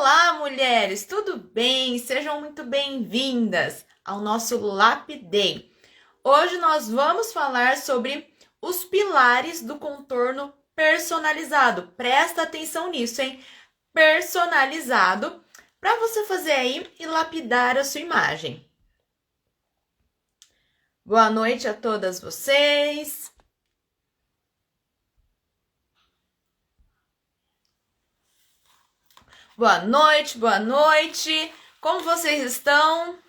Olá, mulheres! Tudo bem? Sejam muito bem-vindas ao nosso Lapidei. Hoje nós vamos falar sobre os pilares do contorno personalizado. Presta atenção nisso, hein? Personalizado, para você fazer aí e lapidar a sua imagem. Boa noite a todas vocês. Boa noite, boa noite. Como vocês estão?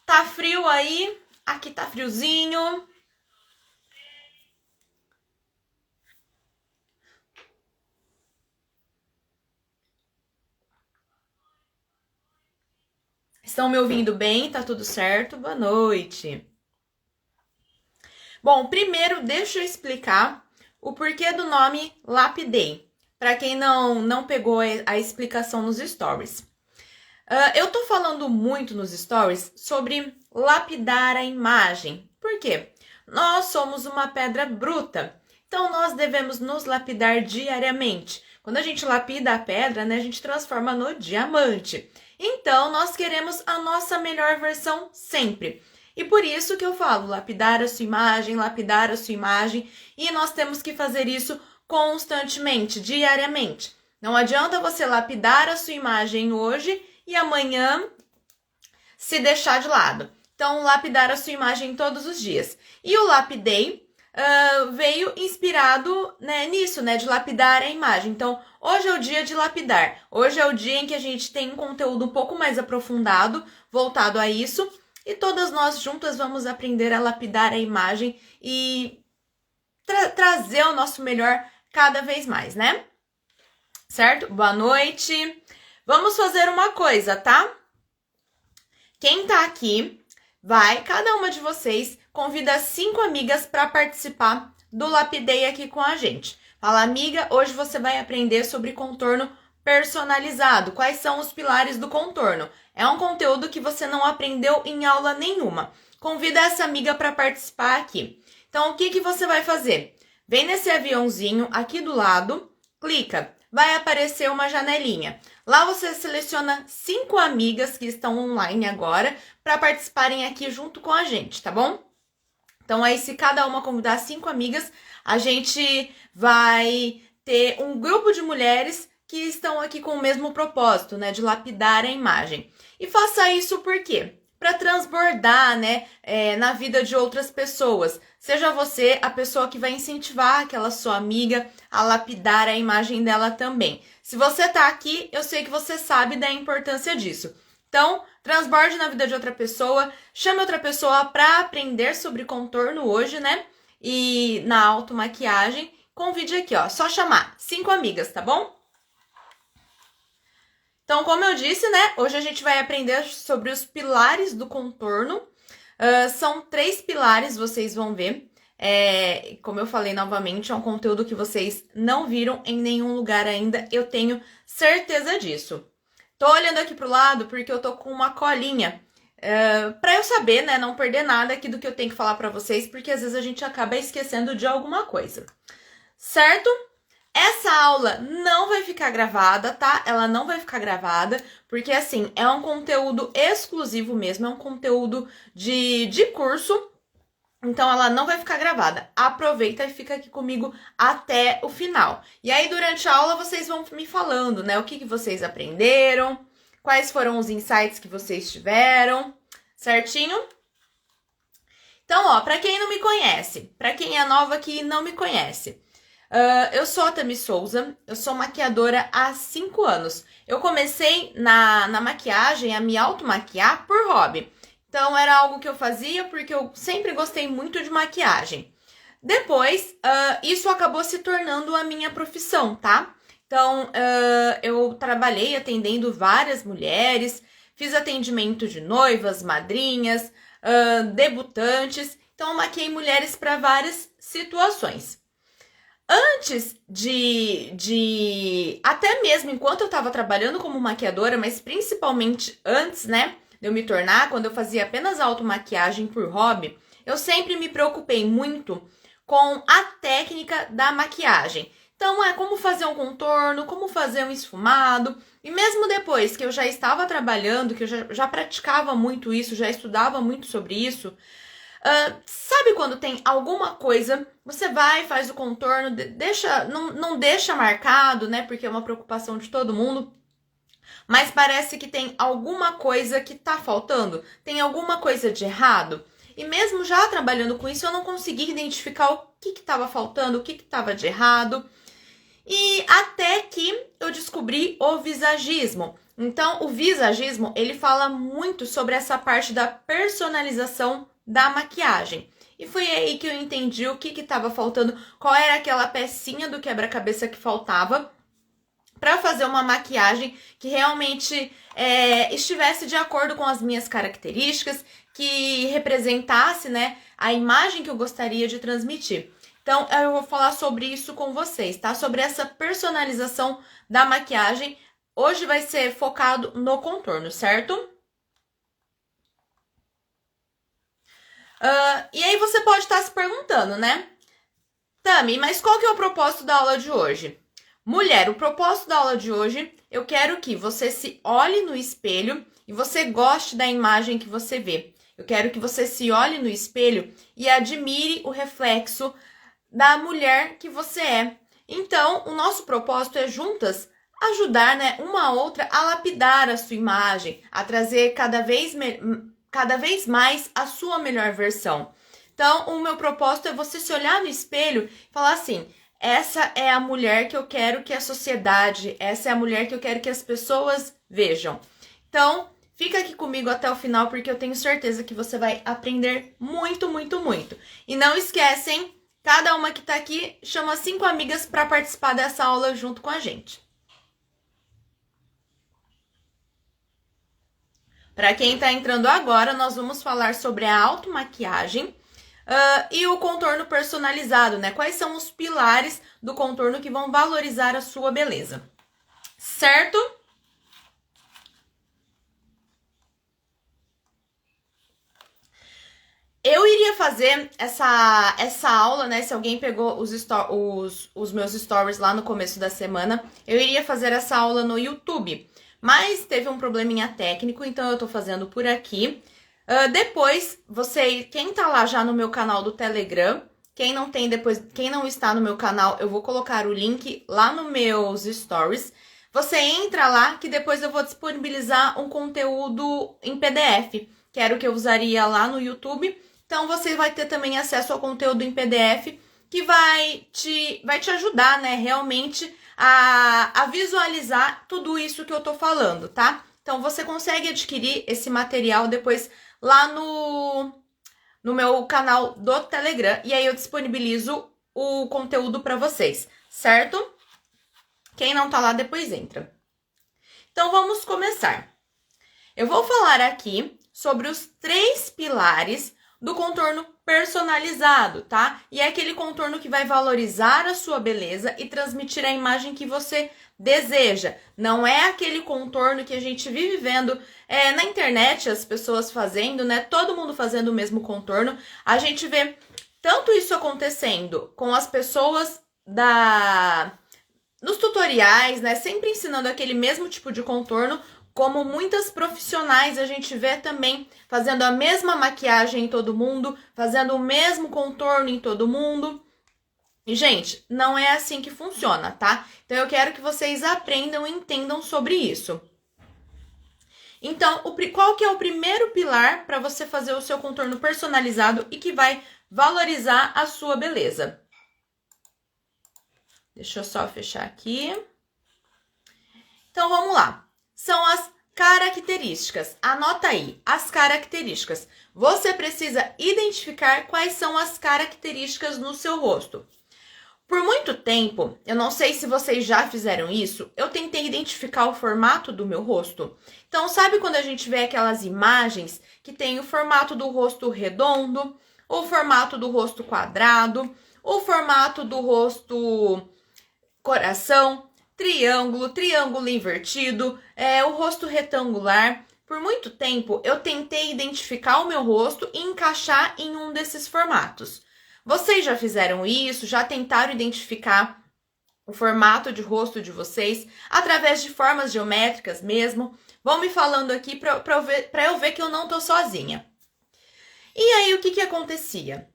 Tá frio aí? Aqui tá friozinho. Estão me ouvindo bem? Tá tudo certo? Boa noite. Bom, primeiro deixa eu explicar o porquê do nome Lapidei, para quem não pegou a explicação nos stories. Eu tô falando muito nos stories sobre lapidar a imagem. Por quê? Nós somos uma pedra bruta, então nós devemos nos lapidar diariamente. Quando a gente lapida a pedra, né, a gente transforma no diamante. Então, nós queremos a nossa melhor versão sempre. E por isso que eu falo, lapidar a sua imagem, e nós temos que fazer isso constantemente, diariamente. Não adianta você lapidar a sua imagem hoje e amanhã se deixar de lado. Então, lapidar a sua imagem todos os dias. E o Lapidei veio inspirado, né, nisso, né, de lapidar a imagem. Então, hoje é o dia de lapidar. Hoje é o dia em que a gente tem um conteúdo um pouco mais aprofundado, voltado a isso. E todas nós juntas vamos aprender a lapidar a imagem e trazer o nosso melhor cada vez mais, né? Certo? Boa noite. Vamos fazer uma coisa, tá? Quem tá aqui, cada uma de vocês, convida 5 amigas para participar do Lapidei aqui com a gente. Fala, amiga, hoje você vai aprender sobre contorno personalizado. Quais são os pilares do contorno? É um conteúdo que você não aprendeu em aula nenhuma. Convida essa amiga para participar aqui. Então, o que você vai fazer? Vem nesse aviãozinho aqui do lado, clica, vai aparecer uma janelinha. Lá você seleciona 5 amigas que estão online agora para participarem aqui junto com a gente, tá bom? Então, aí, se cada uma convidar 5 amigas, a gente vai ter um grupo de mulheres que estão aqui com o mesmo propósito, né, de lapidar a imagem. E faça isso por quê? Para transbordar, né, na vida de outras pessoas. Seja você a pessoa que vai incentivar aquela sua amiga a lapidar a imagem dela também. Se você tá aqui, eu sei que você sabe da importância disso. Então, transborde na vida de outra pessoa, chame outra pessoa para aprender sobre contorno hoje, né? E na automaquiagem, convide aqui, ó, só chamar 5 amigas, tá bom? Então, como eu disse, né, hoje a gente vai aprender sobre os pilares do contorno. São 3 pilares, vocês vão ver. Como eu falei novamente, é um conteúdo que vocês não viram em nenhum lugar ainda, eu tenho certeza disso. Tô olhando aqui pro lado porque eu tô com uma colinha pra eu saber, né, não perder nada aqui do que eu tenho que falar pra vocês, porque às vezes a gente acaba esquecendo de alguma coisa. Certo? Essa aula não vai ficar gravada, tá? Ela não vai ficar gravada, porque assim, é um conteúdo exclusivo mesmo, é um conteúdo de curso, então ela não vai ficar gravada. Aproveita e fica aqui comigo até o final. E aí, durante a aula, vocês vão me falando, né? O que vocês aprenderam, quais foram os insights que vocês tiveram, certinho? Então, ó, pra quem não me conhece, pra quem é nova aqui e não me conhece, eu sou a Tami Souza, eu sou maquiadora há 5 anos. Eu comecei na maquiagem a me automaquiar por hobby. Então, era algo que eu fazia porque eu sempre gostei muito de maquiagem. Depois, isso acabou se tornando a minha profissão, tá? Então, eu trabalhei atendendo várias mulheres, fiz atendimento de noivas, madrinhas, debutantes. Então, eu maquiei mulheres para várias situações. Antes até mesmo enquanto eu estava trabalhando como maquiadora, mas principalmente antes, né, de eu me tornar, quando eu fazia apenas automaquiagem por hobby, eu sempre me preocupei muito com a técnica da maquiagem. Então, como fazer um contorno, como fazer um esfumado. E mesmo depois que eu já estava trabalhando, que eu já praticava muito isso, já estudava muito sobre isso, sabe quando tem alguma coisa, você vai, faz o contorno, não deixa marcado, né? Porque é uma preocupação de todo mundo. Mas parece que tem alguma coisa que tá faltando, tem alguma coisa de errado. E mesmo já trabalhando com isso, eu não consegui identificar o que estava faltando, o que estava de errado. E até que eu descobri o visagismo. Então, o visagismo, ele fala muito sobre essa parte da personalização da maquiagem. E foi aí que eu entendi o que estava faltando, qual era aquela pecinha do quebra-cabeça que faltava para fazer uma maquiagem que realmente estivesse de acordo com as minhas características, que representasse, né, a imagem que eu gostaria de transmitir. Então, eu vou falar sobre isso com vocês, tá? Sobre essa personalização da maquiagem. Hoje vai ser focado no contorno, certo? E aí você pode estar se perguntando, né? Tami, mas qual que é o propósito da aula de hoje? Mulher, o propósito da aula de hoje, eu quero que você se olhe no espelho e você goste da imagem que você vê. Eu quero que você se olhe no espelho e admire o reflexo da mulher que você é. Então, o nosso propósito é juntas ajudar, né, uma a outra a lapidar a sua imagem, a trazer cada vez mais a sua melhor versão. Então, o meu propósito é você se olhar no espelho e falar assim: essa é a mulher que eu quero que a sociedade, essa é a mulher que eu quero que as pessoas vejam. Então, fica aqui comigo até o final, porque eu tenho certeza que você vai aprender muito, muito, muito. E não esquecem, cada uma que tá aqui chama 5 amigas para participar dessa aula junto com a gente. Para quem tá entrando agora, nós vamos falar sobre a automaquiagem e o contorno personalizado, né? Quais são os pilares do contorno que vão valorizar a sua beleza, certo? Eu iria fazer essa aula, né? Se alguém pegou os meus stories lá no começo da semana, eu iria fazer essa aula no YouTube. Mas teve um probleminha técnico, então eu tô fazendo por aqui. Depois, quem tá lá já no meu canal do Telegram, quem não está no meu canal, eu vou colocar o link lá nos meus stories. Você entra lá, que depois eu vou disponibilizar um conteúdo em PDF, que era o que eu usaria lá no YouTube. Então, você vai ter também acesso ao conteúdo em PDF, que vai te ajudar, né, realmente a visualizar tudo isso que eu tô falando, tá? Então, você consegue adquirir esse material depois lá no meu canal do Telegram, e aí eu disponibilizo o conteúdo para vocês, certo? Quem não tá lá, depois entra. Então, vamos começar. Eu vou falar aqui sobre os 3 pilares do contorno personalizado, tá? E é aquele contorno que vai valorizar a sua beleza e transmitir a imagem que você deseja. Não é aquele contorno que a gente vive vendo na internet, as pessoas fazendo, né? Todo mundo fazendo o mesmo contorno. A gente vê tanto isso acontecendo com as pessoas nos tutoriais, né? Sempre ensinando aquele mesmo tipo de contorno, como muitas profissionais a gente vê também fazendo a mesma maquiagem em todo mundo, fazendo o mesmo contorno em todo mundo. E, gente, não é assim que funciona, tá? Então, eu quero que vocês aprendam e entendam sobre isso. Então, qual que é o primeiro pilar para você fazer o seu contorno personalizado e que vai valorizar a sua beleza? Deixa eu só fechar aqui. Então, vamos lá. São as características. Anota aí, as características. Você precisa identificar quais são as características no seu rosto. Por muito tempo, eu não sei se vocês já fizeram isso, eu tentei identificar o formato do meu rosto. Então, sabe quando a gente vê aquelas imagens que tem o formato do rosto redondo, o formato do rosto quadrado, o formato do rosto coração, triângulo invertido, o rosto retangular. Por muito tempo, eu tentei identificar o meu rosto e encaixar em um desses formatos. Vocês já fizeram isso? Já tentaram identificar o formato de rosto de vocês, através de formas geométricas mesmo. Vão me falando aqui para eu ver que eu não tô sozinha. E aí, o que acontecia?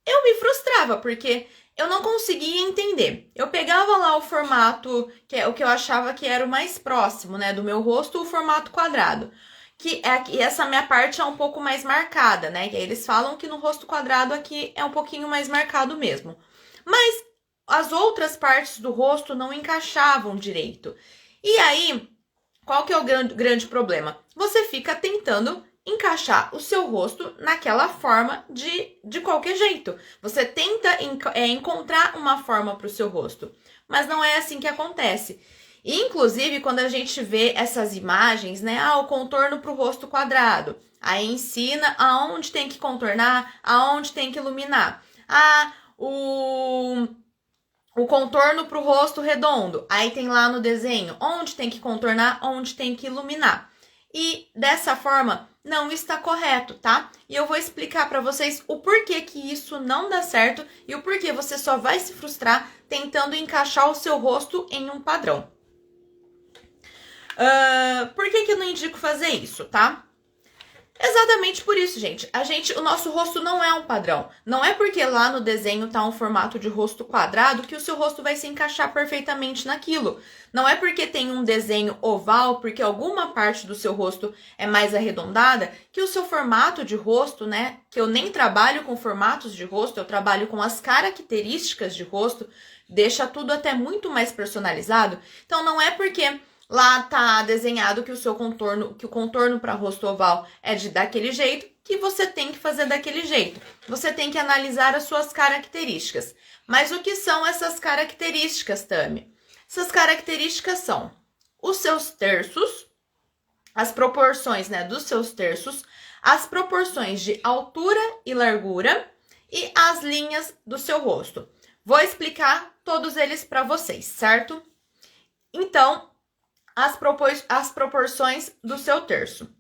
Eu me frustrava, porque eu não conseguia entender. Eu pegava lá o formato, que é o que eu achava que era o mais próximo, né, do meu rosto, o formato quadrado. Que essa minha parte é um pouco mais marcada, né? Que eles falam que no rosto quadrado aqui é um pouquinho mais marcado mesmo. Mas as outras partes do rosto não encaixavam direito. E aí, qual que é o grande problema? Você fica tentando encaixar o seu rosto naquela forma de qualquer jeito. Você tenta encontrar uma forma para o seu rosto, mas não é assim que acontece. E, inclusive, quando a gente vê essas imagens, né? O contorno para o rosto quadrado. Aí ensina aonde tem que contornar, aonde tem que iluminar. O contorno para o rosto redondo. Aí tem lá no desenho onde tem que contornar, onde tem que iluminar. E dessa forma não está correto, tá? E eu vou explicar para vocês o porquê que isso não dá certo e o porquê você só vai se frustrar tentando encaixar o seu rosto em um padrão. Por que eu não indico fazer isso, tá? Exatamente por isso, gente. O nosso rosto não é um padrão. Não é porque lá no desenho tá um formato de rosto quadrado que o seu rosto vai se encaixar perfeitamente naquilo. Não é porque tem um desenho oval, porque alguma parte do seu rosto é mais arredondada, que o seu formato de rosto, né? Que eu nem trabalho com formatos de rosto, eu trabalho com as características de rosto, deixa tudo até muito mais personalizado. Então não é porque lá tá desenhado que o contorno para rosto oval é daquele jeito, que você tem que fazer daquele jeito. Você tem que analisar as suas características. Mas o que são essas características, Tami? Essas características são os seus terços, as proporções, né, dos seus terços, as proporções de altura e largura e as linhas do seu rosto. Vou explicar todos eles para vocês, certo? Então, as proporções do seu terço.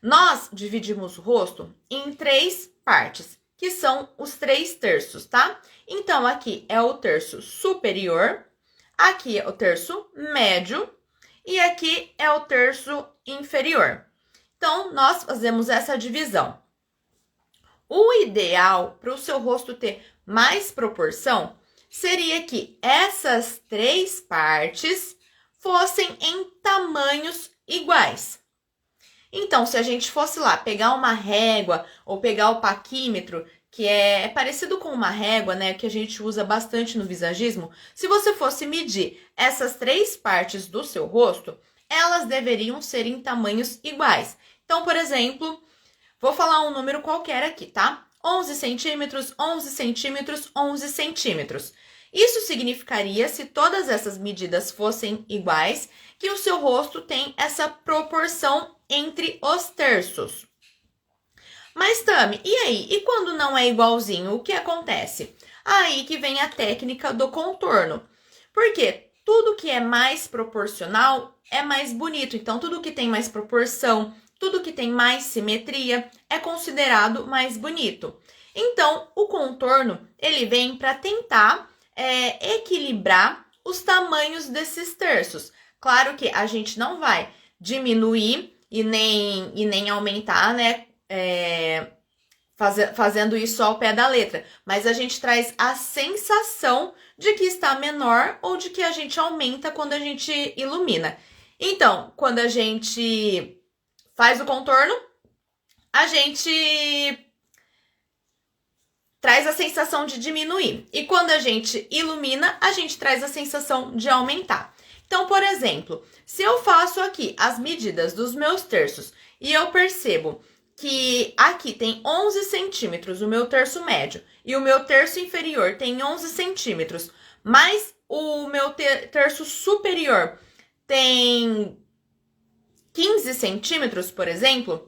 Nós dividimos o rosto em 3 partes, que são os 3 terços, tá? Então, aqui é o terço superior, aqui é o terço médio e aqui é o terço inferior. Então, nós fazemos essa divisão. O ideal para o seu rosto ter mais proporção seria que essas 3 partes fossem em tamanhos iguais. Então, se a gente fosse lá pegar uma régua ou pegar o paquímetro, que é parecido com uma régua, né, que a gente usa bastante no visagismo, se você fosse medir essas 3 partes do seu rosto, elas deveriam ser em tamanhos iguais. Então, por exemplo, vou falar um número qualquer aqui, tá? 11 centímetros, 11 centímetros, 11 centímetros. Isso significaria, se todas essas medidas fossem iguais, que o seu rosto tem essa proporção entre os terços. Mas, Tami, e aí? E quando não é igualzinho, o que acontece? Aí que vem a técnica do contorno. Porque tudo que é mais proporcional é mais bonito. Então, tudo que tem mais proporção, tudo que tem mais simetria é considerado mais bonito. Então, o contorno, ele vem para tentar equilibrar os tamanhos desses terços. Claro que a gente não vai diminuir e nem aumentar, né? Fazendo isso ao pé da letra. Mas a gente traz a sensação de que está menor ou de que a gente aumenta quando a gente ilumina. Então, quando a gente faz o contorno, a gente traz a sensação de diminuir. E quando a gente ilumina, a gente traz a sensação de aumentar. Então, por exemplo, se eu faço aqui as medidas dos meus terços e eu percebo que aqui tem 11 centímetros o meu terço médio e o meu terço inferior tem 11 centímetros, mas o meu terço superior tem 15 centímetros, por exemplo,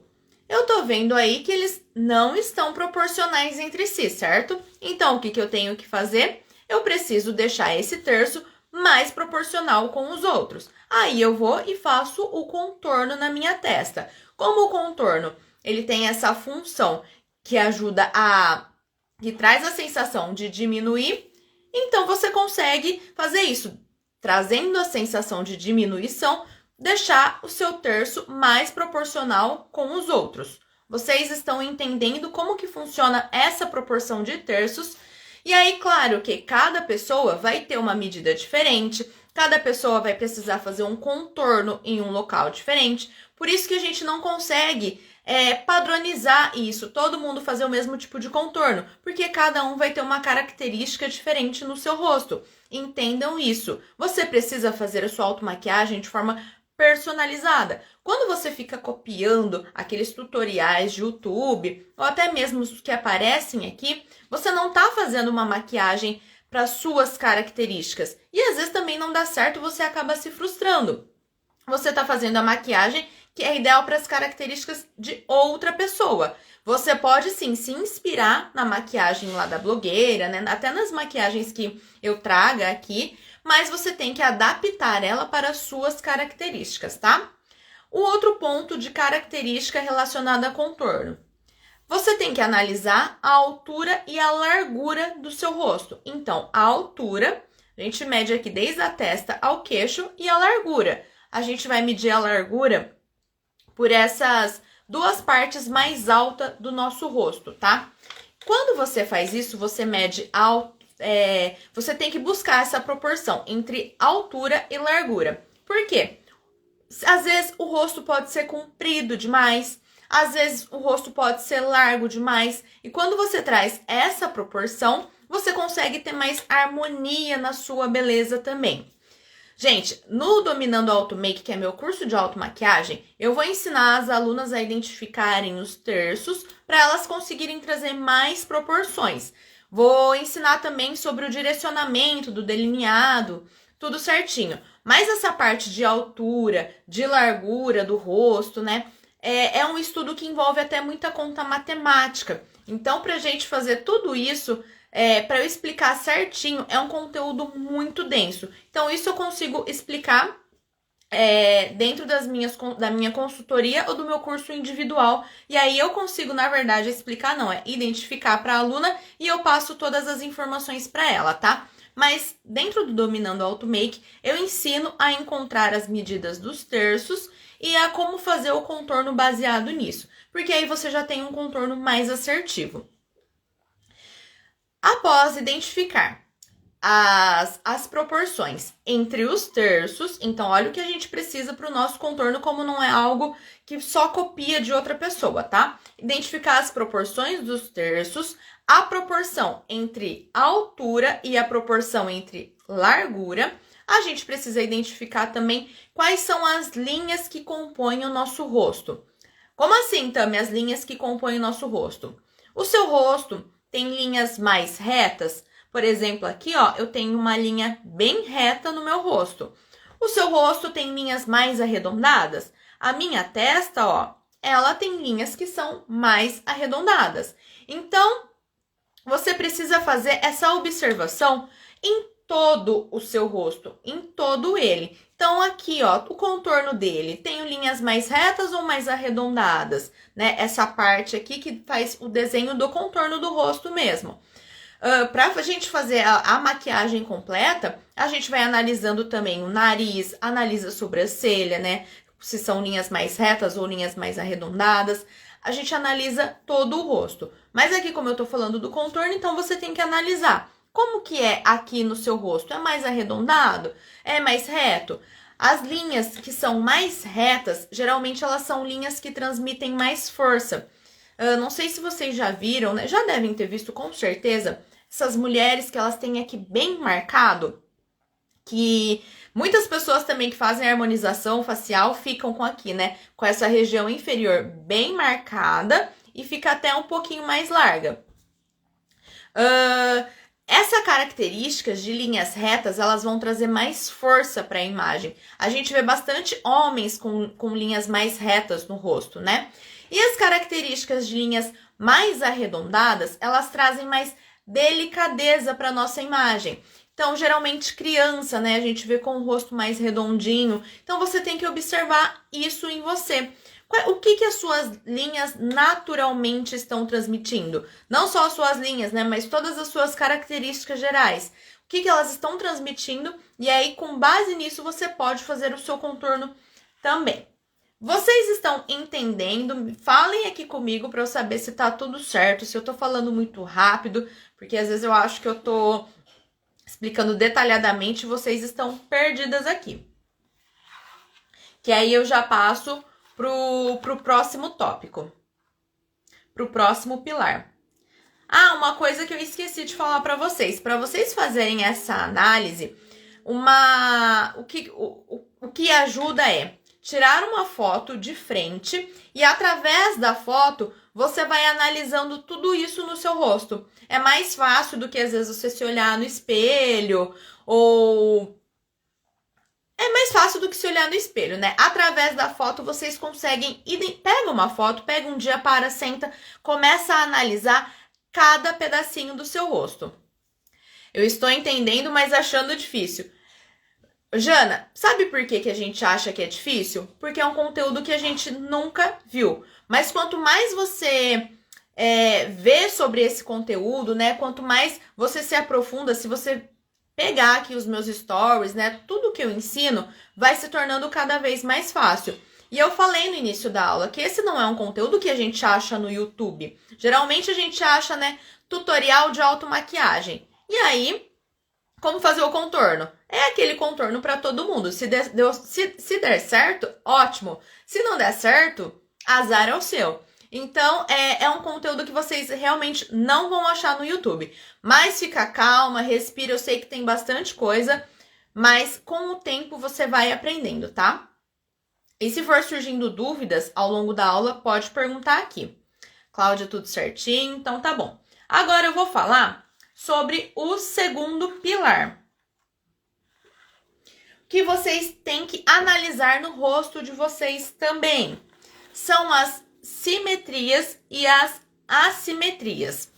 eu tô vendo aí que eles não estão proporcionais entre si, certo? Então, o que eu tenho que fazer? Eu preciso deixar esse terço mais proporcional com os outros. Aí eu vou e faço o contorno na minha testa. Como o contorno, ele tem essa função que ajuda que traz a sensação de diminuir, Então, você consegue fazer isso, trazendo a sensação de diminuição, deixar o seu terço mais proporcional com os outros. Vocês estão entendendo como que funciona essa proporção de terços? E aí, claro que cada pessoa vai ter uma medida diferente, cada pessoa vai precisar fazer um contorno em um local diferente, por isso que a gente não consegue padronizar isso, todo mundo fazer o mesmo tipo de contorno, porque cada um vai ter uma característica diferente no seu rosto. Entendam isso. Você precisa fazer a sua automaquiagem de forma personalizada. Quando você fica copiando aqueles tutoriais de YouTube, ou até mesmo os que aparecem aqui, você não está fazendo uma maquiagem para suas características. E às vezes também não dá certo, você acaba se frustrando. Você está fazendo a maquiagem que é ideal para as características de outra pessoa. Você pode sim se inspirar na maquiagem lá da blogueira, né? Até nas maquiagens que eu trago aqui, mas você tem que adaptar ela para as suas características, tá? O outro ponto de característica relacionada a contorno. Você tem que analisar a altura e a largura do seu rosto. Então, a altura, a gente mede aqui desde a testa ao queixo, e a largura. A gente vai medir a largura por essas duas partes mais altas do nosso rosto, tá? Quando você faz isso, você mede você tem que buscar essa proporção entre altura e largura. Por quê? Às vezes o rosto pode ser comprido demais, às vezes o rosto pode ser largo demais. E quando você traz essa proporção, você consegue ter mais harmonia na sua beleza também. Gente, no Dominando Auto Make, que é meu curso de automaquiagem, eu vou ensinar as alunas a identificarem os terços para elas conseguirem trazer mais proporções. Vou ensinar também sobre o direcionamento do delineado, tudo certinho. Mas essa parte de altura, de largura do rosto, né? É um estudo que envolve até muita conta matemática. Então, pra gente fazer tudo isso, para eu explicar certinho, é um conteúdo muito denso. Então, isso eu consigo explicar dentro da minha consultoria ou do meu curso individual. E aí eu consigo, na verdade, explicar, não, identificar para a aluna e eu passo todas as informações para ela, tá? Mas dentro do Dominando Auto Make, eu ensino a encontrar as medidas dos terços e a como fazer o contorno baseado nisso. Porque aí você já tem um contorno mais assertivo. Após identificar as proporções entre os terços, então olha o que a gente precisa para o nosso contorno, como não é algo que só copia de outra pessoa, tá? Identificar as proporções dos terços, a proporção entre altura e a proporção entre largura. A gente precisa identificar também quais são as linhas que compõem o nosso rosto. Como assim, Tami, as linhas que compõem o nosso rosto? O seu rosto tem linhas mais retas? Por exemplo, aqui, ó, eu tenho uma linha bem reta no meu rosto. O seu rosto tem linhas mais arredondadas? A minha testa, ó, ela tem linhas que são mais arredondadas. Então, você precisa fazer essa observação em todo o seu rosto, em todo ele. Então, aqui, ó, o contorno dele, tem linhas mais retas ou mais arredondadas, né? Essa parte aqui que faz o desenho do contorno do rosto mesmo. Para a gente fazer a maquiagem completa, a gente vai analisando também o nariz, analisa a sobrancelha, né? Se são linhas mais retas ou linhas mais arredondadas. A gente analisa todo o rosto. Mas aqui, como eu tô falando do contorno, então você tem que analisar. Como que é aqui no seu rosto? É mais arredondado? É mais reto? As linhas que são mais retas, geralmente elas são linhas que transmitem mais força. Não sei se vocês já viram, né? Já devem ter visto com certeza essas mulheres que elas têm aqui bem marcado, que muitas pessoas também que fazem harmonização facial ficam com aqui, né? Com essa região inferior bem marcada e fica até um pouquinho mais larga. Essa característica de linhas retas, elas vão trazer mais força para a imagem. A gente vê bastante homens com linhas mais retas no rosto, né? E as características de linhas mais arredondadas, elas trazem mais delicadeza para nossa imagem. Então, geralmente criança, né? A gente vê com o rosto mais redondinho. Então, você tem que observar isso em você. O que as suas linhas naturalmente estão transmitindo? Não só as suas linhas, né? Mas todas as suas características gerais. que elas estão transmitindo, e aí com base nisso você pode fazer o seu contorno também. Vocês estão entendendo? Falem aqui comigo para eu saber se tá tudo certo, se eu tô falando muito rápido, porque às vezes eu acho que eu tô explicando detalhadamente e vocês estão perdidas aqui. Que aí eu já passo pro próximo tópico, pro próximo pilar. Ah, uma coisa que eu esqueci de falar para vocês fazerem essa análise, o que ajuda é tirar uma foto de frente e através da foto você vai analisando tudo isso no seu rosto. É mais fácil do que às vezes você se olhar no espelho ou... É mais fácil do que se olhar no espelho, né? Através da foto vocês conseguem... Pega uma foto, pega um dia, para, senta, começa a analisar cada pedacinho do seu rosto. Eu estou entendendo, mas achando difícil. Jana, sabe por que a gente acha que é difícil? Porque é um conteúdo que a gente nunca viu. Mas quanto mais você vê sobre esse conteúdo, né? Quanto mais você se aprofunda, se você pegar aqui os meus stories, né? Tudo que eu ensino vai se tornando cada vez mais fácil. E eu falei no início da aula que esse não é um conteúdo que a gente acha no YouTube. Geralmente a gente acha, né, tutorial de automaquiagem. E aí, como fazer o contorno? É aquele contorno para todo mundo. Se der certo, ótimo. Se não der certo, azar é o seu. Então, é um conteúdo que vocês realmente não vão achar no YouTube. Mas fica calma, respira. Eu sei que tem bastante coisa, mas com o tempo você vai aprendendo, tá? E se for surgindo dúvidas ao longo da aula, pode perguntar aqui. Cláudia, tudo certinho? Então tá bom. Agora eu vou falar sobre o segundo pilar, que vocês têm que analisar no rosto de vocês também. São as simetrias e as assimetrias.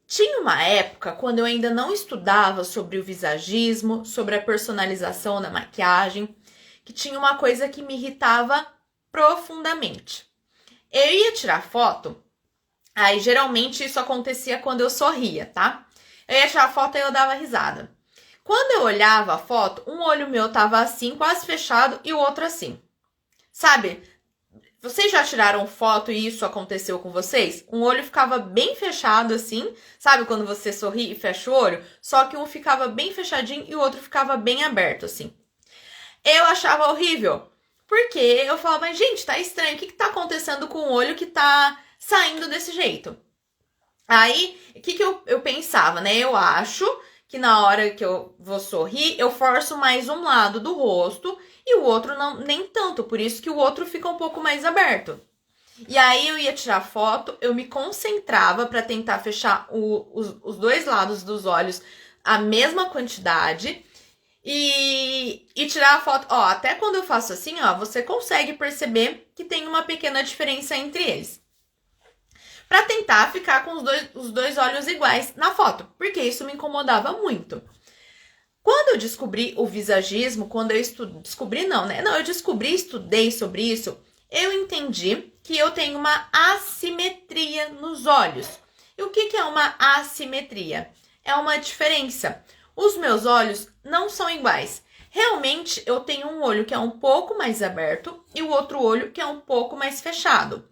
Tinha uma época, quando eu ainda não estudava sobre o visagismo, sobre a personalização na maquiagem, que tinha uma coisa que me irritava profundamente. Eu ia tirar foto, aí geralmente isso acontecia quando eu sorria, tá? Eu ia tirar foto e eu dava risada. Quando eu olhava a foto, um olho meu tava assim, quase fechado, e o outro assim. Sabe? Vocês já tiraram foto e isso aconteceu com vocês? Um olho ficava bem fechado assim, sabe quando você sorri e fecha o olho? Só que um ficava bem fechadinho e o outro ficava bem aberto assim. Eu achava horrível, porque eu falava, mas gente, tá estranho, o que tá acontecendo com o olho que tá saindo desse jeito? Aí, o que eu pensava, né? Eu acho que na hora que eu vou sorrir, eu forço mais um lado do rosto e o outro não, nem tanto, por isso que o outro fica um pouco mais aberto. E aí eu ia tirar foto, eu me concentrava para tentar fechar os dois lados dos olhos a mesma quantidade e tirar a foto. Ó, até quando eu faço assim, ó, você consegue perceber que tem uma pequena diferença entre eles. Para tentar ficar com os dois olhos iguais na foto, porque isso me incomodava muito. Quando eu descobri o visagismo, quando eu descobri não, né? Não, eu descobri, estudei sobre isso, eu entendi que eu tenho uma assimetria nos olhos. E o que é uma assimetria? É uma diferença. Os meus olhos não são iguais. Realmente, eu tenho um olho que é um pouco mais aberto e o outro olho que é um pouco mais fechado.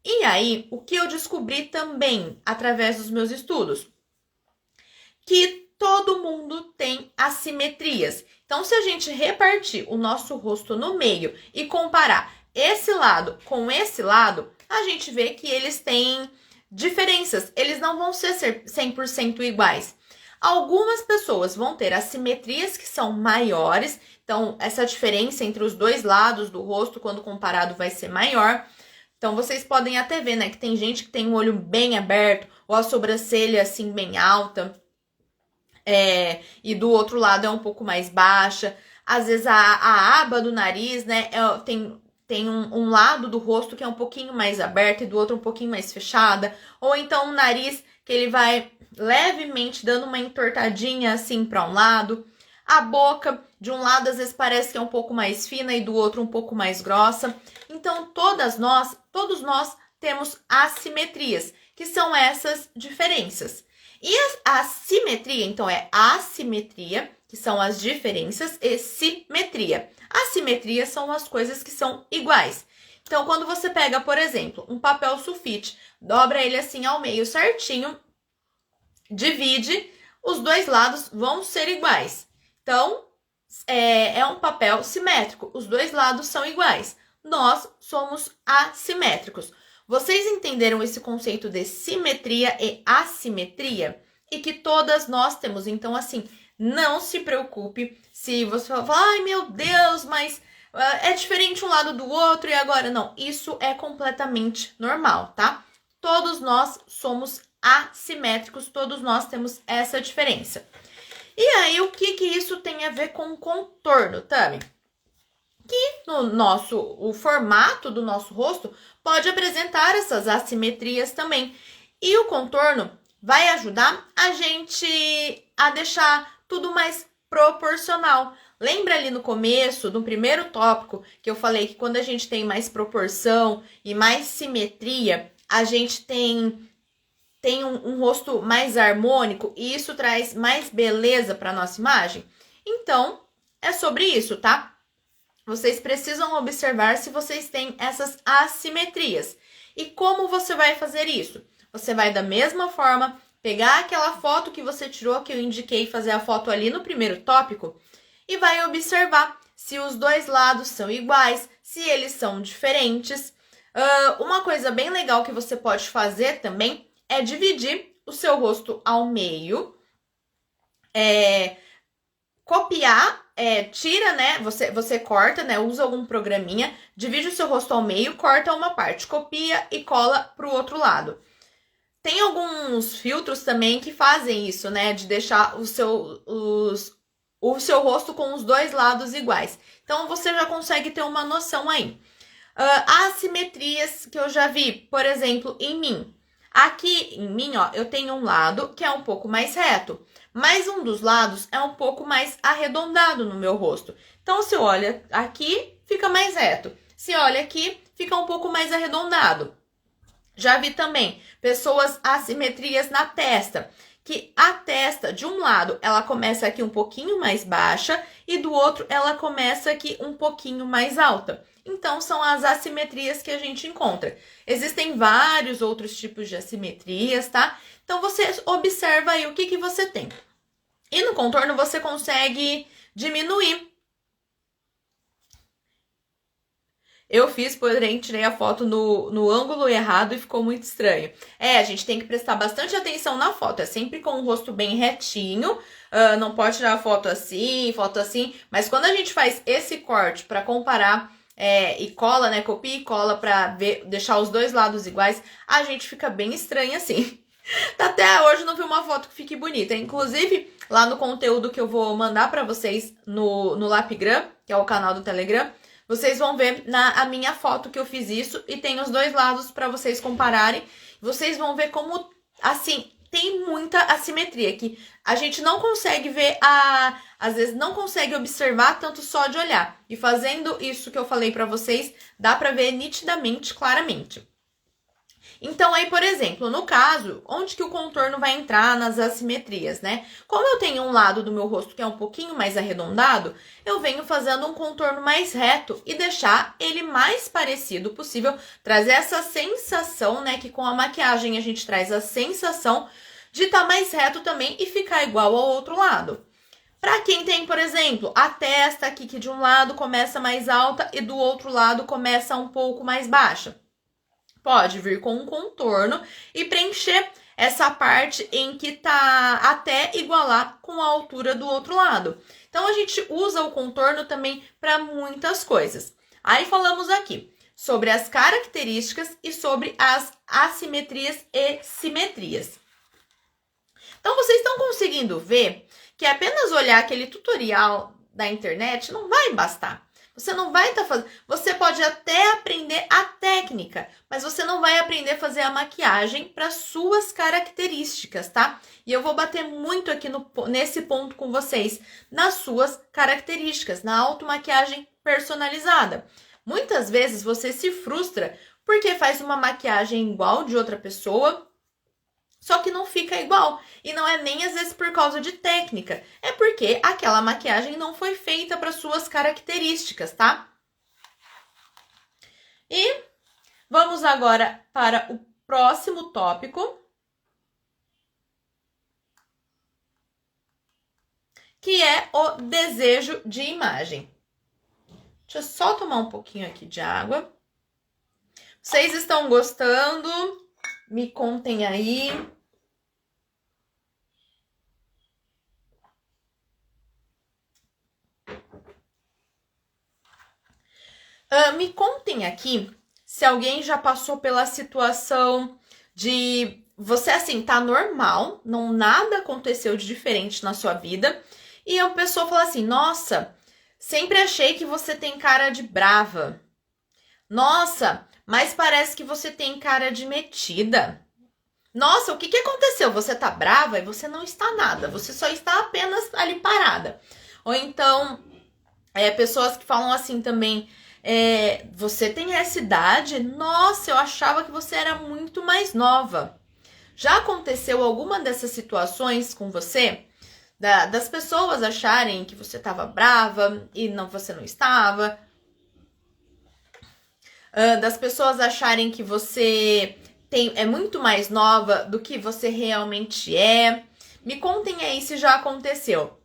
E aí, o que eu descobri também, através dos meus estudos? Que todo mundo tem assimetrias. Então, se a gente repartir o nosso rosto no meio e comparar esse lado com esse lado, a gente vê que eles têm diferenças. Eles não vão ser 100% iguais. Algumas pessoas vão ter assimetrias que são maiores. Então, essa diferença entre os dois lados do rosto, quando comparado, vai ser maior. Então, vocês podem até ver, né, que tem gente que tem um olho bem aberto ou a sobrancelha, assim, bem alta. E do outro lado é um pouco mais baixa. Às vezes a aba do nariz, né, tem um lado do rosto que é um pouquinho mais aberto e do outro um pouquinho mais fechada. Ou então um nariz que ele vai levemente dando uma entortadinha assim para um lado. A boca, de um lado, às vezes parece que é um pouco mais fina e do outro um pouco mais grossa. Então, todos nós temos assimetrias, que são essas diferenças. E a simetria, então, é assimetria, que são as diferenças, e simetria. Assimetria são as coisas que são iguais. Então, quando você pega, por exemplo, um papel sulfite, dobra ele assim ao meio certinho, divide, os dois lados vão ser iguais. Então, é um papel simétrico, os dois lados são iguais. Nós somos assimétricos. Vocês entenderam esse conceito de simetria e assimetria? E que todas nós temos. Então, assim, não se preocupe se você falar, ai meu Deus, mas é diferente um lado do outro e agora não. Isso é completamente normal, tá? Todos nós somos assimétricos, todos nós temos essa diferença. E aí, o que isso tem a ver com contorno, Tami? Que o formato do nosso rosto pode apresentar essas assimetrias também. E o contorno vai ajudar a gente a deixar tudo mais proporcional. Lembra ali no começo, no primeiro tópico, que eu falei que quando a gente tem mais proporção e mais simetria, a gente tem um rosto mais harmônico e isso traz mais beleza para nossa imagem? Então, é sobre isso, tá? Vocês precisam observar se vocês têm essas assimetrias. E como você vai fazer isso? Você vai, da mesma forma, pegar aquela foto que você tirou, que eu indiquei fazer a foto ali no primeiro tópico, e vai observar se os dois lados são iguais, se eles são diferentes. Uma coisa bem legal que você pode fazer também é dividir o seu rosto ao meio, copiar, tira, né, você corta, né, usa algum programinha, divide o seu rosto ao meio, corta uma parte, copia e cola pro outro lado. Tem alguns filtros também que fazem isso, né, de deixar o seu rosto com os dois lados iguais. Então, você já consegue ter uma noção aí. Assimetrias que eu já vi, por exemplo, em mim. Aqui em mim, ó, eu tenho um lado que é um pouco mais reto, mas um dos lados é um pouco mais arredondado no meu rosto. Então, se olha aqui, fica mais reto. Se olha aqui, fica um pouco mais arredondado. Já vi também pessoas assimetrias na testa, que a testa, de um lado, ela começa aqui um pouquinho mais baixa e do outro, ela começa aqui um pouquinho mais alta. Então, são as assimetrias que a gente encontra. Existem vários outros tipos de assimetrias, tá? Então, você observa aí o que você tem. E no contorno, você consegue diminuir. Eu fiz, porém, tirei a foto no ângulo errado e ficou muito estranho. A gente tem que prestar bastante atenção na foto. É sempre com o rosto bem retinho. Não pode tirar a foto assim, Mas quando a gente faz esse corte para comparar e cola, né? Copia e cola para deixar os dois lados iguais, a gente fica bem estranho assim. Até hoje não vi uma foto que fique bonita. Inclusive, lá no conteúdo que eu vou mandar para vocês no Lapigram, que é o canal do Telegram, vocês vão ver a minha foto que eu fiz isso e tem os dois lados para vocês compararem. Vocês vão ver como, assim, tem muita assimetria, que a gente não consegue ver, às vezes não consegue observar tanto só de olhar. E fazendo isso que eu falei para vocês, dá para ver nitidamente, claramente. Então, aí, por exemplo, no caso, onde que o contorno vai entrar nas assimetrias, né? Como eu tenho um lado do meu rosto que é um pouquinho mais arredondado, eu venho fazendo um contorno mais reto e deixar ele mais parecido possível, trazer essa sensação, né? Que com a maquiagem a gente traz a sensação de estar mais reto também e ficar igual ao outro lado. Para quem tem, por exemplo, a testa aqui que de um lado começa mais alta e do outro lado começa um pouco mais baixa. Pode vir com um contorno e preencher essa parte em que tá até igualar com a altura do outro lado. Então, a gente usa o contorno também para muitas coisas. Aí, falamos aqui sobre as características e sobre as assimetrias e simetrias. Então, vocês estão conseguindo ver que apenas olhar aquele tutorial da internet não vai bastar. Você não vai estar fazendo... Você pode até aprender a técnica, mas você não vai aprender a fazer a maquiagem para suas características, tá? E eu vou bater muito aqui nesse ponto com vocês, nas suas características, na automaquiagem personalizada. Muitas vezes você se frustra porque faz uma maquiagem igual de outra pessoa Só que não fica igual. E não é nem às vezes por causa de técnica. É porque aquela maquiagem não foi feita para suas características, tá? E vamos agora para o próximo tópico, que é o desejo de imagem. Deixa eu só tomar um pouquinho aqui de água. Vocês estão gostando? Me contem aí. Me contem aqui se alguém já passou pela situação de você, assim, tá normal, não nada aconteceu de diferente na sua vida, e a pessoa fala assim, nossa, sempre achei que você tem cara de brava. Nossa, mas parece que você tem cara de metida. Nossa, o que aconteceu? Você tá brava e você não está nada, você só está apenas ali parada. Ou então, pessoas que falam assim também, você tem essa idade? Nossa, eu achava que você era muito mais nova. Já aconteceu alguma dessas situações com você? Das pessoas acharem que você estava brava e você não estava? Das pessoas acharem que você é muito mais nova do que você realmente é? Me contem aí se já aconteceu.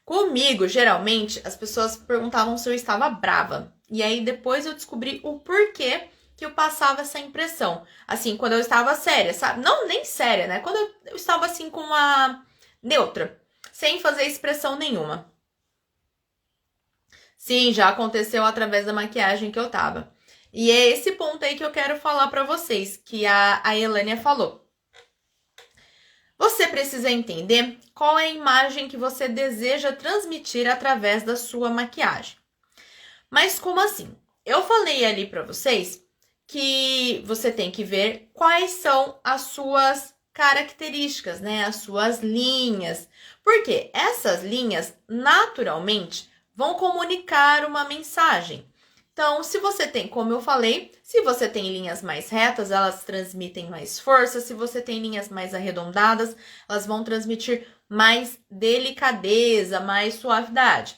Comigo, geralmente, as pessoas perguntavam se eu estava brava. E aí depois eu descobri o porquê que eu passava essa impressão. Assim, quando eu estava séria, sabe? Não, nem séria, né? Quando eu estava assim com uma neutra, sem fazer expressão nenhuma. Sim, já aconteceu através da maquiagem que eu tava. E é esse ponto aí que eu quero falar pra vocês, que a Elânia falou. Você precisa entender qual é a imagem que você deseja transmitir através da sua maquiagem. Mas como assim? Eu falei ali para vocês que você tem que ver quais são as suas características, né? As suas linhas. Porque essas linhas, naturalmente, vão comunicar uma mensagem. Então, se você tem, como eu falei, se você tem linhas mais retas, elas transmitem mais força. Se você tem linhas mais arredondadas, elas vão transmitir mais delicadeza, mais suavidade.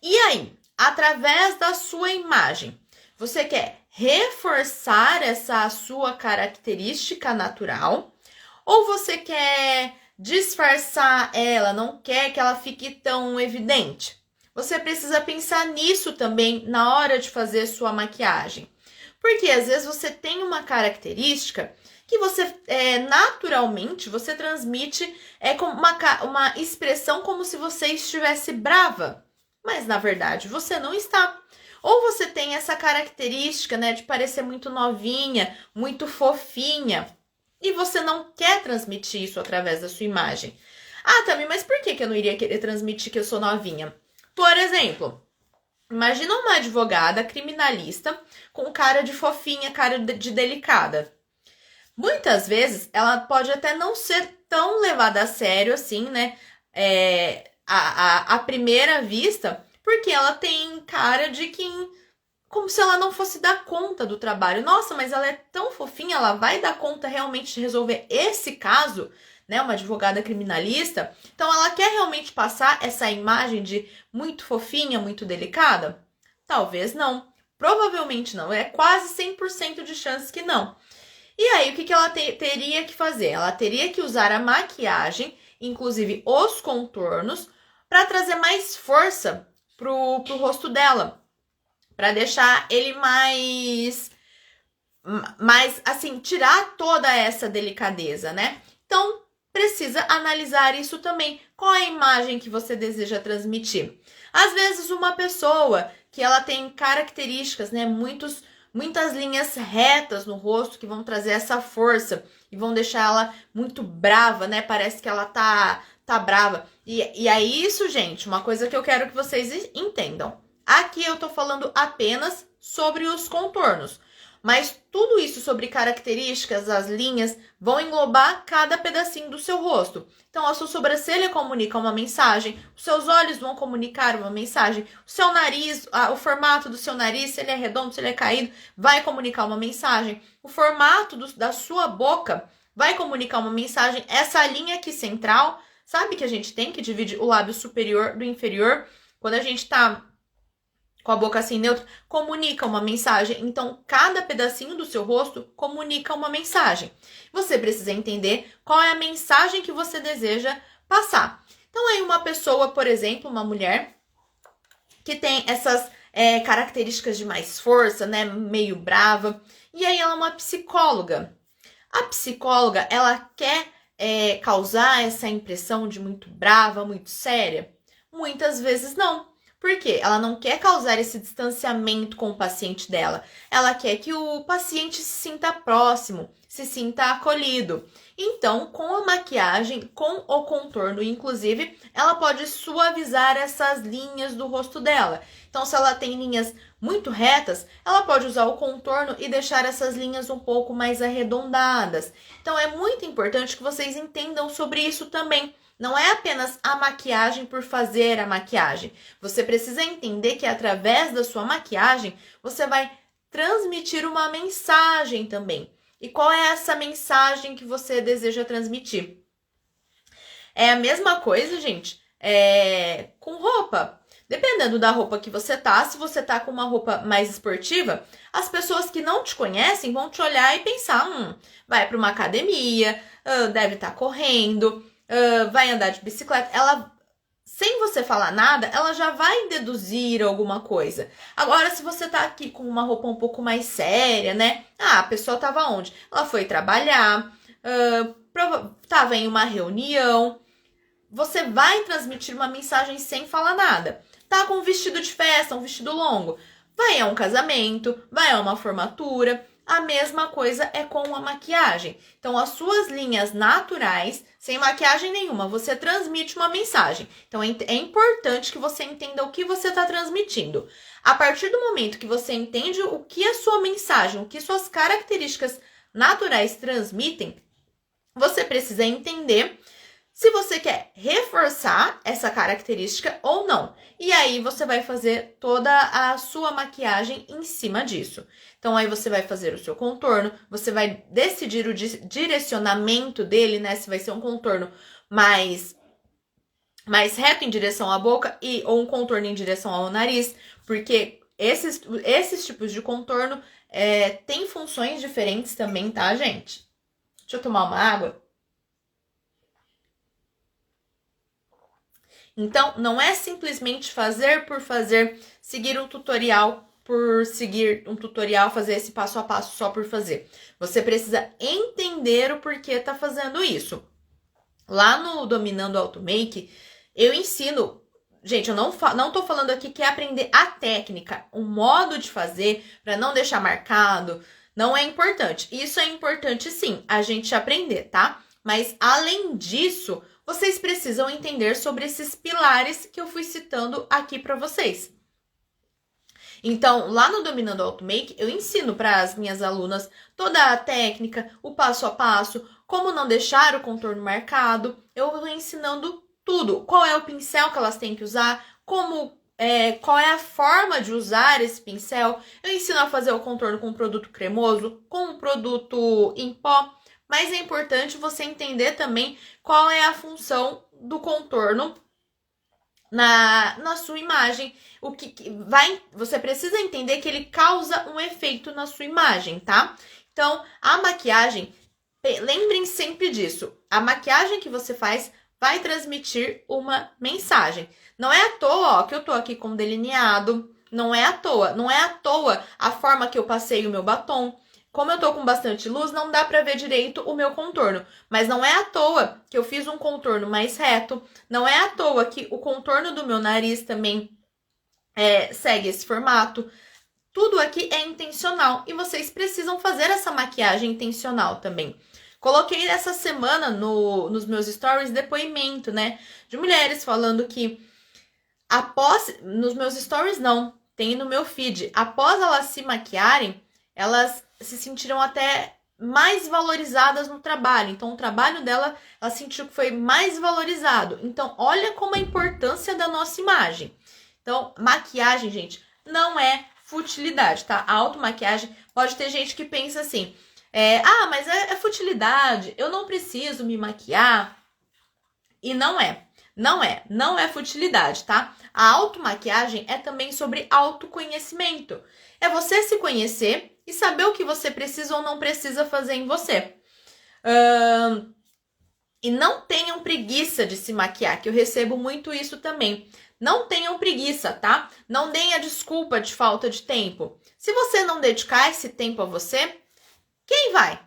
E aí, através da sua imagem, você quer reforçar essa sua característica natural ou você quer disfarçar ela, não quer que ela fique tão evidente? Você precisa pensar nisso também na hora de fazer sua maquiagem. Porque às vezes você tem uma característica que você, naturalmente, você transmite com uma expressão como se você estivesse brava. Mas, na verdade, você não está. Ou você tem essa característica, né, de parecer muito novinha, muito fofinha, e você não quer transmitir isso através da sua imagem. Ah, Tami, mas por que eu não iria querer transmitir que eu sou novinha? Por exemplo, imagina uma advogada criminalista com cara de fofinha, cara de delicada. Muitas vezes, ela pode até não ser tão levada a sério assim, né? À primeira vista, porque ela tem cara de quem, como se ela não fosse dar conta do trabalho. Nossa, mas ela é tão fofinha, ela vai dar conta realmente de resolver esse caso, né? Uma advogada criminalista. Então, ela quer realmente passar essa imagem de muito fofinha, muito delicada? Talvez não. Provavelmente não. É quase 100% de chance que não. E aí, o que ela teria que fazer? Ela teria que usar a maquiagem, inclusive os contornos, para trazer mais força pro rosto dela. Para deixar ele mais, assim, tirar toda essa delicadeza, né? Então, precisa analisar isso também. Qual é a imagem que você deseja transmitir? Às vezes, uma pessoa que ela tem características, né, muitas linhas retas no rosto que vão trazer essa força e vão deixar ela muito brava, né? Parece que ela tá brava. E aí isso, gente, uma coisa que eu quero que vocês entendam. Aqui eu tô falando apenas sobre os contornos. Mas tudo isso sobre características, as linhas, vão englobar cada pedacinho do seu rosto. Então, a sua sobrancelha comunica uma mensagem, os seus olhos vão comunicar uma mensagem, o seu nariz, o formato do seu nariz, se ele é redondo, se ele é caído, vai comunicar uma mensagem. O formato da sua boca vai comunicar uma mensagem. Essa linha aqui central, sabe que a gente tem que dividir o lábio superior do inferior? Quando a gente tá com a boca assim neutra, comunica uma mensagem. Então, cada pedacinho do seu rosto comunica uma mensagem. Você precisa entender qual é a mensagem que você deseja passar. Então, aí uma pessoa, por exemplo, uma mulher que tem essas características de mais força, né, meio brava, e aí ela é uma psicóloga. A psicóloga, ela quer causar essa impressão de muito brava, muito séria? Muitas vezes não. Por quê? Ela não quer causar esse distanciamento com o paciente dela. Ela quer que o paciente se sinta próximo, se sinta acolhido. Então, com a maquiagem, com o contorno, inclusive, ela pode suavizar essas linhas do rosto dela. Então, se ela tem linhas muito retas, ela pode usar o contorno e deixar essas linhas um pouco mais arredondadas. Então, é muito importante que vocês entendam sobre isso também. Não é apenas a maquiagem por fazer a maquiagem. Você precisa entender que através da sua maquiagem, você vai transmitir uma mensagem também. E qual é essa mensagem que você deseja transmitir? É a mesma coisa, gente, com roupa. Dependendo da roupa que você tá, se você tá com uma roupa mais esportiva, as pessoas que não te conhecem vão te olhar e pensar, vai para uma academia, deve estar correndo, vai andar de bicicleta. Ela, sem você falar nada, ela já vai deduzir alguma coisa. Agora, se você tá aqui com uma roupa um pouco mais séria, né? A pessoa tava onde? Ela foi trabalhar, tava em uma reunião. Você vai transmitir uma mensagem sem falar nada. Tá com um vestido de festa, um vestido longo. Vai a um casamento, vai a uma formatura. A mesma coisa é com a maquiagem. Então, as suas linhas naturais, sem maquiagem nenhuma, você transmite uma mensagem. Então, é importante que você entenda o que você está transmitindo. A partir do momento que você entende o que a sua mensagem, o que suas características naturais transmitem, você precisa entender se você quer reforçar essa característica ou não. E aí você vai fazer toda a sua maquiagem em cima disso. Então aí você vai fazer o seu contorno, você vai decidir o direcionamento dele, né? Se vai ser um contorno mais reto em direção à boca ou um contorno em direção ao nariz, porque esses tipos de contorno têm funções diferentes também, tá, gente? Deixa eu tomar uma água. Então, não é simplesmente fazer por fazer, seguir um tutorial por seguir um tutorial, fazer esse passo a passo só por fazer. Você precisa entender o porquê tá fazendo isso. Lá no Dominando Automake, eu ensino... Gente, eu não tô falando aqui que é aprender a técnica, o modo de fazer, para não deixar marcado, não é importante. Isso é importante sim, a gente aprender, tá? Mas, além disso, vocês precisam entender sobre esses pilares que eu fui citando aqui para vocês. Então, lá no Dominando Automake, eu ensino para as minhas alunas toda a técnica, o passo a passo, como não deixar o contorno marcado. Eu vou ensinando tudo. Qual é o pincel que elas têm que usar, qual é a forma de usar esse pincel. Eu ensino a fazer o contorno com um produto cremoso, com um produto em pó. Mas é importante você entender também qual é a função do contorno na sua imagem. Você precisa entender que ele causa um efeito na sua imagem, tá? Então, a maquiagem, lembrem sempre disso. A maquiagem que você faz vai transmitir uma mensagem. Não é à toa, ó, que eu tô aqui com delineado. Não é à toa a forma que eu passei o meu batom. Como eu tô com bastante luz, não dá pra ver direito o meu contorno. Mas não é à toa que eu fiz um contorno mais reto. Não é à toa que o contorno do meu nariz também segue esse formato. Tudo aqui é intencional e vocês precisam fazer essa maquiagem intencional também. Coloquei essa semana nos meus stories depoimento, né? De mulheres falando que nos meus stories não, tem no meu feed. Após elas se maquiarem, elas se sentiram até mais valorizadas no trabalho. Então, o trabalho dela, ela sentiu que foi mais valorizado. Então, olha como a importância da nossa imagem. Então, maquiagem, gente, não é futilidade, tá? A automaquiagem, pode ter gente que pensa assim, Mas é futilidade, eu não preciso me maquiar. E não é futilidade, tá? A automaquiagem é também sobre autoconhecimento. É você se conhecer e saber o que você precisa ou não precisa fazer em você. E não tenham preguiça de se maquiar, que eu recebo muito isso também. Não tenham preguiça, tá? Não deem a desculpa de falta de tempo. Se você não dedicar esse tempo a você, quem vai?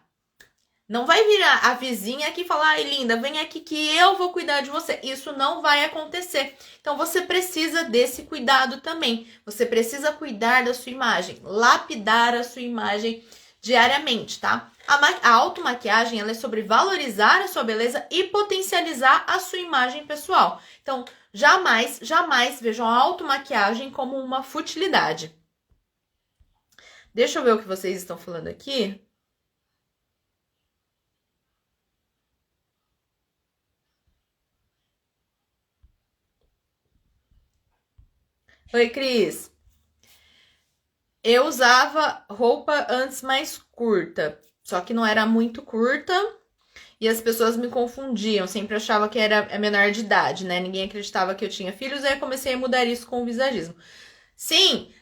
Não vai vir a vizinha aqui e falar, ai, linda, vem aqui que eu vou cuidar de você. Isso não vai acontecer. Então, você precisa desse cuidado também. Você precisa cuidar da sua imagem, lapidar a sua imagem diariamente, tá? A automaquiagem, ela é sobre valorizar a sua beleza e potencializar a sua imagem pessoal. Então, jamais vejam a automaquiagem como uma futilidade. Deixa eu ver o que vocês estão falando aqui. Oi, Cris. Eu usava roupa antes mais curta, só que não era muito curta e as pessoas me confundiam, sempre achava que era menor de idade, né? Ninguém acreditava que eu tinha filhos, aí eu comecei a mudar isso com o visagismo. Sim,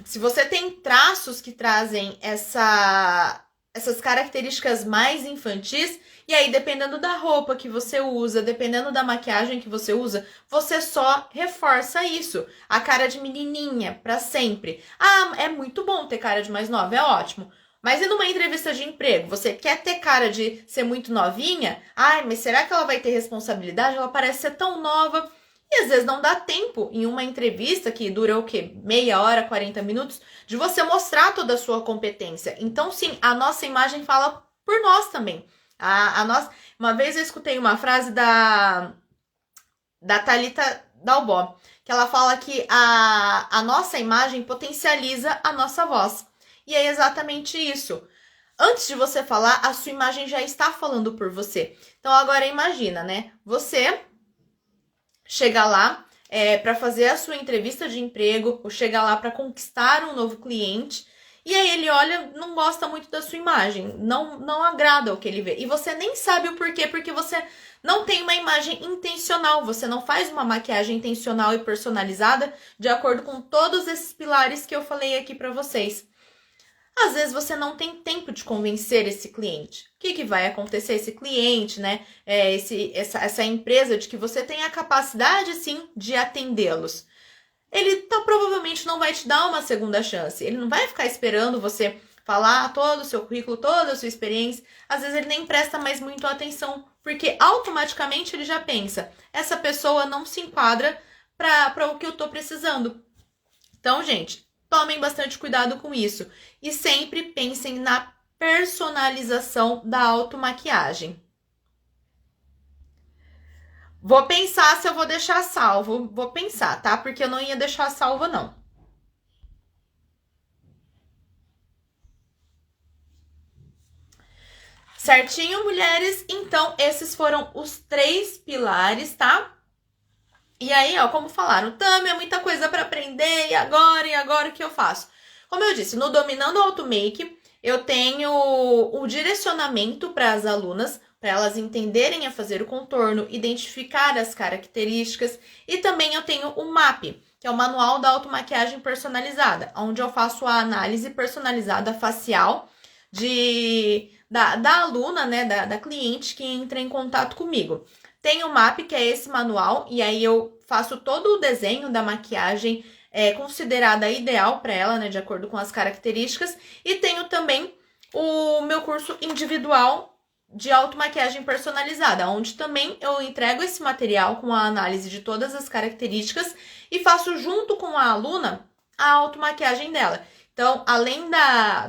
se você tem traços que trazem essas características mais infantis, e aí dependendo da roupa que você usa, dependendo da maquiagem que você usa, você só reforça isso. A cara de menininha, pra sempre. É muito bom ter cara de mais nova, é ótimo. Mas e numa entrevista de emprego? Você quer ter cara de ser muito novinha? Mas será que ela vai ter responsabilidade? Ela parece ser tão nova. E às vezes não dá tempo em uma entrevista que dura o quê? Meia hora, 40 minutos, de você mostrar toda a sua competência. Então, sim, a nossa imagem fala por nós também. Uma vez eu escutei uma frase da Thalita Dalbó, que ela fala que a nossa imagem potencializa a nossa voz. E é exatamente isso. Antes de você falar, a sua imagem já está falando por você. Então, agora imagina, né? Você chega lá para fazer a sua entrevista de emprego, ou chega lá para conquistar um novo cliente, e aí ele olha, não gosta muito da sua imagem, não agrada o que ele vê. E você nem sabe o porquê, porque você não tem uma imagem intencional, você não faz uma maquiagem intencional e personalizada de acordo com todos esses pilares que eu falei aqui para vocês. Às vezes você não tem tempo de convencer esse cliente. O que vai acontecer? Esse cliente, né? Essa empresa de que você tem a capacidade, sim, de atendê-los. Ele provavelmente não vai te dar uma segunda chance. Ele não vai ficar esperando você falar todo o seu currículo, toda a sua experiência. Às vezes ele nem presta mais muito atenção, porque automaticamente ele já pensa, essa pessoa não se enquadra para o que eu tô precisando. Então, gente, tomem bastante cuidado com isso. E sempre pensem na personalização da automaquiagem. Vou pensar se eu vou deixar salvo. Vou pensar, tá? Porque eu não ia deixar salvo, não. Certinho, mulheres? Então, esses foram os 3 pilares, tá? E aí, ó, como falaram, Tami, é muita coisa para aprender, e agora o que eu faço? Como eu disse, no Dominando o Automake, eu tenho o direcionamento para as alunas, para elas entenderem a fazer o contorno, identificar as características, e também eu tenho o MAP, que é o Manual da Automaquiagem Personalizada, onde eu faço a análise personalizada facial da aluna, né, da cliente que entra em contato comigo. Tem o MAP, que é esse manual, e aí eu faço todo o desenho da maquiagem considerada ideal para ela, né, de acordo com as características. E tenho também o meu curso individual de automaquiagem personalizada, onde também eu entrego esse material com a análise de todas as características e faço junto com a aluna a automaquiagem dela. Então, além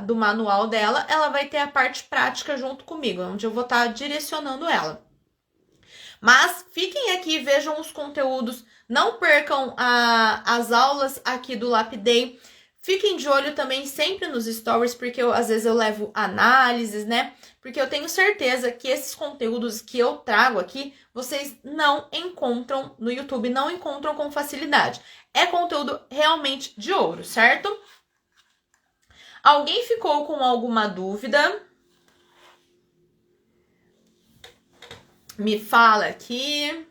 do manual dela, ela vai ter a parte prática junto comigo, onde eu vou estar direcionando ela. Mas fiquem aqui e vejam os conteúdos, não percam as aulas aqui do Lapidei. Fiquem de olho também sempre nos stories, porque às vezes eu levo análises, né? Porque eu tenho certeza que esses conteúdos que eu trago aqui, vocês não encontram no YouTube, não encontram com facilidade. É conteúdo realmente de ouro, certo? Alguém ficou com alguma dúvida? Me fala aqui.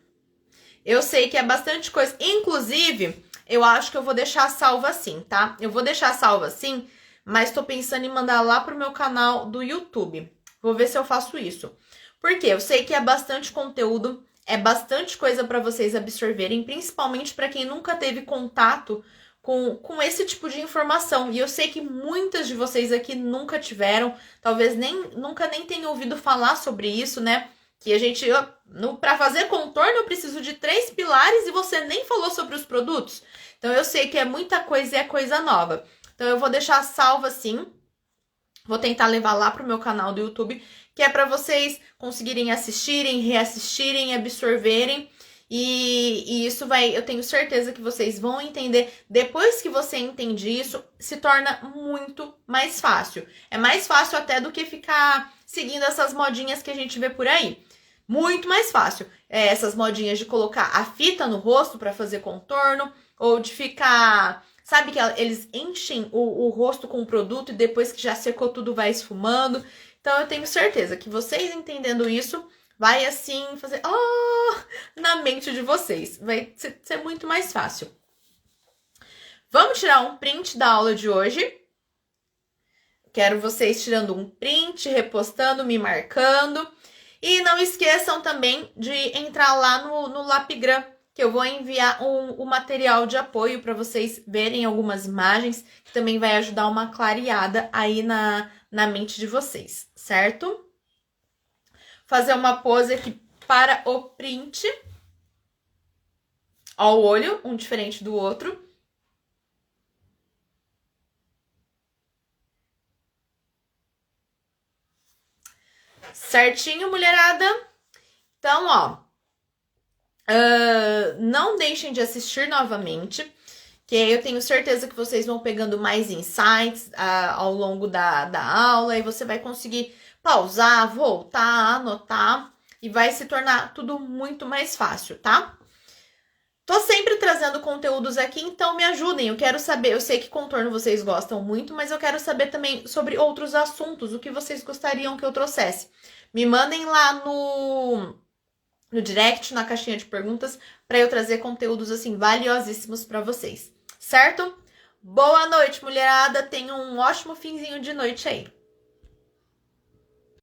Eu sei que é bastante coisa. Inclusive, eu acho que eu vou deixar salva assim, tá? Eu vou deixar salva assim, mas tô pensando em mandar lá pro meu canal do YouTube. Vou ver se eu faço isso. Porque eu sei que é bastante conteúdo, é bastante coisa para vocês absorverem, principalmente para quem nunca teve contato com esse tipo de informação. E eu sei que muitas de vocês aqui nunca tiveram, talvez nunca nem tenham ouvido falar sobre isso, né? Que a gente, para fazer contorno, eu preciso de 3 pilares e você nem falou sobre os produtos. Então eu sei que é muita coisa e é coisa nova. Então eu vou deixar salva assim. Vou tentar levar lá pro meu canal do YouTube, que é para vocês conseguirem assistirem, reassistirem, absorverem. E isso vai, eu tenho certeza que vocês vão entender. Depois que você entende isso, se torna muito mais fácil. É mais fácil até do que ficar seguindo essas modinhas que a gente vê por aí. Muito mais fácil. Essas modinhas de colocar a fita no rosto para fazer contorno, ou de ficar... Sabe que eles enchem o rosto com o produto e depois que já secou tudo vai esfumando. Então eu tenho certeza que vocês entendendo isso, vai assim fazer na mente de vocês. Vai ser muito mais fácil. Vamos tirar um print da aula de hoje. Quero vocês tirando um print, repostando, me marcando. E não esqueçam também de entrar lá no Lapigram, que eu vou enviar o material de apoio para vocês verem algumas imagens, que também vai ajudar uma clareada aí na mente de vocês, certo? Fazer uma pose aqui para o print. Ó o olho, um diferente do outro. Certinho, mulherada? Então, ó... não deixem de assistir novamente, que eu tenho certeza que vocês vão pegando mais insights ao longo da aula e você vai conseguir pausar, voltar, anotar e vai se tornar tudo muito mais fácil, tá? Tô sempre trazendo conteúdos aqui, então me ajudem. Eu quero saber, eu sei que contorno vocês gostam muito, mas eu quero saber também sobre outros assuntos, o que vocês gostariam que eu trouxesse. Me mandem lá no direct, na caixinha de perguntas, para eu trazer conteúdos assim valiosíssimos para vocês, certo? Boa noite, mulherada. Tenham um ótimo finzinho de noite aí.